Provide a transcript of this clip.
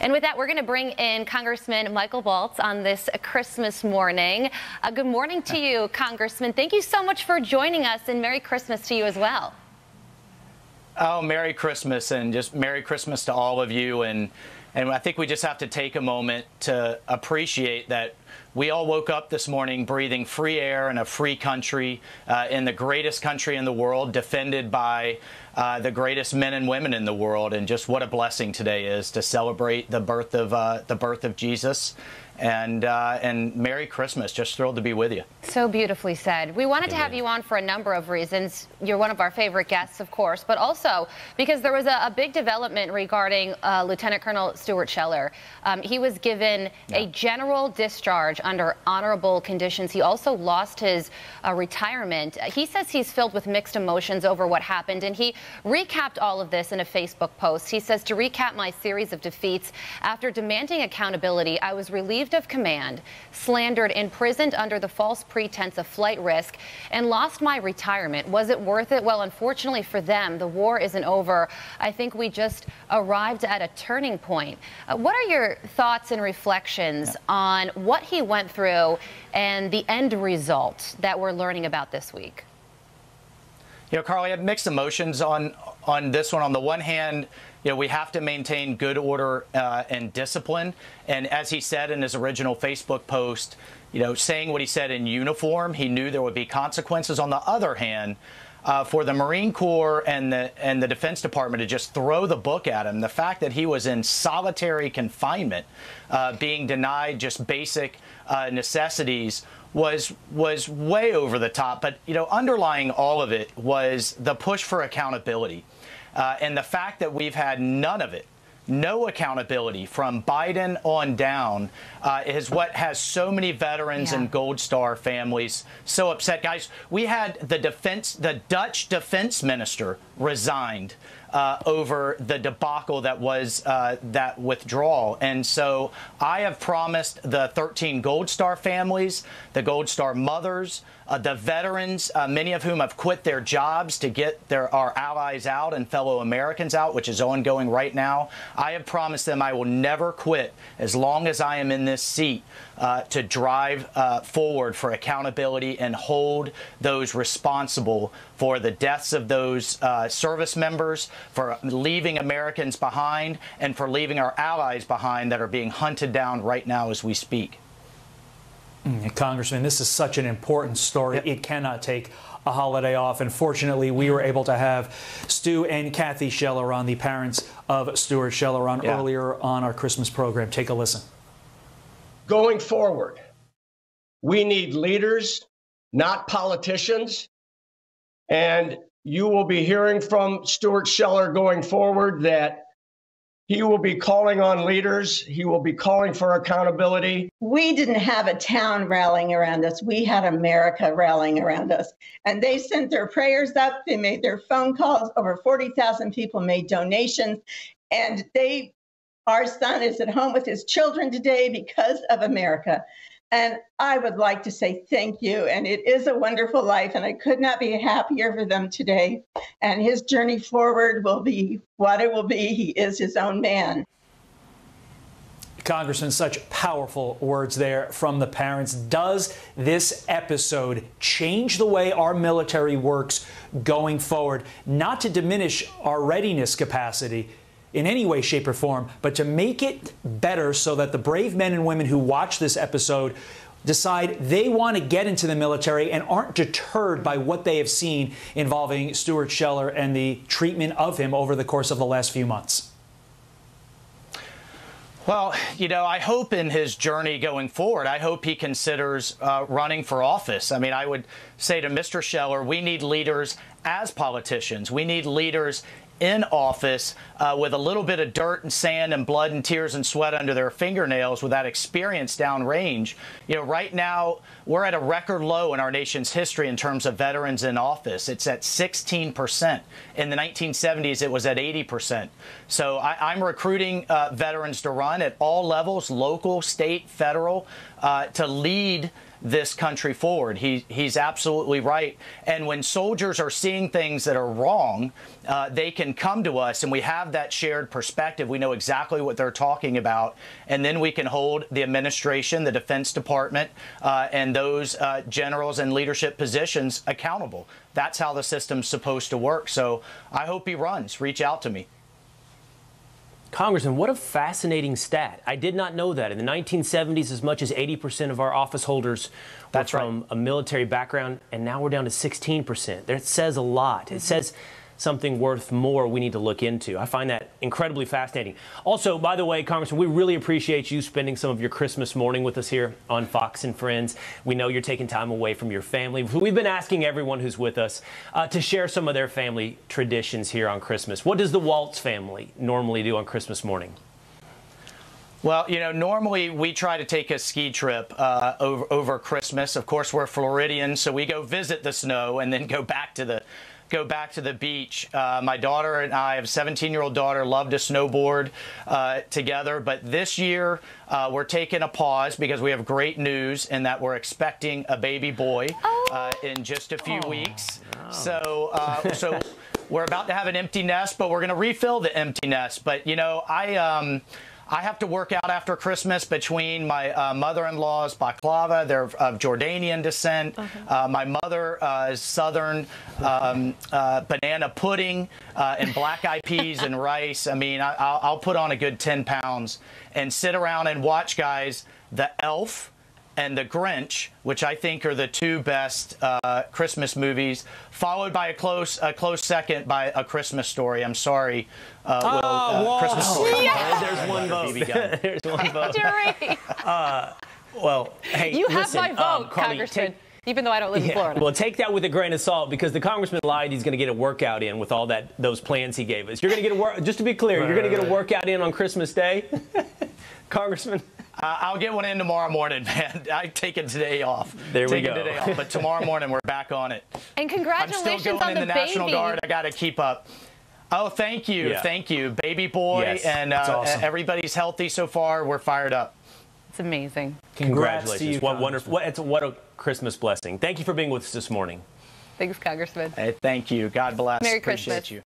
And with that, we're going to bring in Congressman Michael Waltz on this Christmas morning. Good morning to you, Congressman. Thank you so much for joining us, and Merry Christmas to you as well. Oh, Merry Christmas, and just Merry Christmas to all of you. And I think we just have to take a moment to appreciate that we all woke up this morning breathing free air in a free country, in the greatest country in the world, defended by the greatest men and women in the world. And just what a blessing today is to celebrate the birth of Jesus. And Merry Christmas. Just thrilled to be with you. So beautifully said. We wanted to have you on for a number of reasons. You're one of our favorite guests, of course, but also because there was a big development regarding Lieutenant Colonel Stuart Scheller. He was given a general discharge under honorable conditions. He also lost his retirement. He says he's filled with mixed emotions over what happened, and he recapped all of this in a Facebook post. He says, to recap my series of defeats, after demanding accountability, I was relieved of command, slandered, imprisoned under the false pretense of flight risk, and lost my retirement. Was it worth it? Well, unfortunately for them, the war isn't over. I think we just arrived at a turning point. What are your thoughts and reflections on what he went through and the end result that we're learning about this week? You know, Carl, I have mixed emotions on this one. On the one hand, you know, we have to maintain good order and discipline. And as he said in his original Facebook post, you know, saying what he said in uniform, he knew there would be consequences. On the other hand, for the Marine Corps and the Defense Department to just throw the book at him, the fact that he was in solitary confinement, being denied just basic necessities, was way over the top. But, you know, underlying all of it was the push for accountability. And the fact that we've had none of it, no accountability from Biden on down, is what has so many veterans and Gold Star families so upset. Guys, we had the Dutch defense minister resigned over the debacle that was that withdrawal. And so I have promised the 13 Gold Star families, the Gold Star mothers, the veterans, many of whom have quit their jobs to get our allies out and fellow Americans out, which is ongoing right now. I have promised them I will never quit as long as I am in this seat to drive forward for accountability and hold those responsible for the deaths of those service members, for leaving Americans behind, and for leaving our allies behind that are being hunted down right now as we speak. Congressman, this is such an important story. It cannot take a holiday off. And fortunately, we were able to have Stu and Kathy Scheller on, the parents of Stuart Scheller, on earlier on our Christmas program. Take a listen. Going forward, we need leaders, not politicians. And you will be hearing from Stuart Scheller going forward that he will be calling on leaders. He will be calling for accountability. We didn't have a town rallying around us. We had America rallying around us. And they sent their prayers up. They made their phone calls. Over 40,000 people made donations. And our son is at home with his children today because of America. And I would like to say thank you. And it is a wonderful life. And I could not be happier for them today. And his journey forward will be what it will be. He is his own man. Congressman, such powerful words there from the parents. Does this episode change the way our military works going forward? Not to diminish our readiness capacity in any way, shape, or form, but to make it better so that the brave men and women who watch this episode decide they want to get into the military and aren't deterred by what they have seen involving Stuart Scheller and the treatment of him over the course of the last few months. Well, you know, I hope in his journey going forward, I hope he considers running for office. I mean, I would say to Mr. Scheller, we need leaders as politicians. We need leaders in office with a little bit of dirt and sand and blood and tears and sweat under their fingernails, with that experience downrange. You know, right now we're at a record low in our nation's history in terms of veterans in office. It's at 16%. In the 1970s, it was at 80%. So I'm recruiting veterans to run at all levels, local, state, federal, to lead this country forward. He's absolutely right. And when soldiers are seeing things that are wrong, they can come to us, and we have that shared perspective. We know exactly what they're talking about, and then we can hold the administration, the Defense Department, and those generals in leadership positions accountable. That's how the system's supposed to work. So I hope he runs. Reach out to me. Congressman, what a fascinating stat. I did not know that. In the 1970s, as much as 80% of our office holders were from a military background, and now we're down to 16%. That says a lot. It says something worth more we need to look into. I find that incredibly fascinating. Also, by the way, Congressman, we really appreciate you spending some of your Christmas morning with us here on Fox and Friends. We know you're taking time away from your family. We've been asking everyone who's with us to share some of their family traditions here on Christmas. What does the Waltz family normally do on Christmas morning? Well, you know, normally we try to take a ski trip over Christmas. Of course, we're Floridian, so we go visit the snow and then go back to the beach. My daughter and I have a 17-year-old daughter, love to snowboard together. But this year, we're taking a pause because we have great news in that we're expecting a baby boy in just a few weeks. No. So we're about to have an empty nest, but we're going to refill the empty nest. But, you know, I have to work out after Christmas between my mother-in-law's baklava. They're of Jordanian descent. My mother is Southern banana pudding and black-eyed peas and rice. I mean, I'll put on a good 10 pounds and sit around and watch, guys, The Elf and The Grinch, which I think are the two best Christmas movies, followed by a close second by A Christmas Story. I'm sorry, Christmas Story. Yeah. There's one vote. There's one vote. Well, hey, you have my vote, Congressman. Even though I don't live in Florida. Well, take that with a grain of salt, because the congressman lied. He's going to get a workout in with all those plans he gave us. You're going to get just to be clear, you're going to get a workout in on Christmas Day, Congressman. I'll get one in tomorrow morning, man. I've taken today off. There we go. Today off, but tomorrow morning we're back on it. And congratulations I'm still going on in the National Guard. I got to keep up. Oh, thank you. Yeah. Thank you. Baby boy, yes, and awesome. Everybody's healthy so far. We're fired up. It's amazing. Congratulations. What wonderful. What a Christmas blessing. Thank you for being with us this morning. Thanks, Congressman. Hey, thank you. God bless. Merry Appreciate Christmas. you.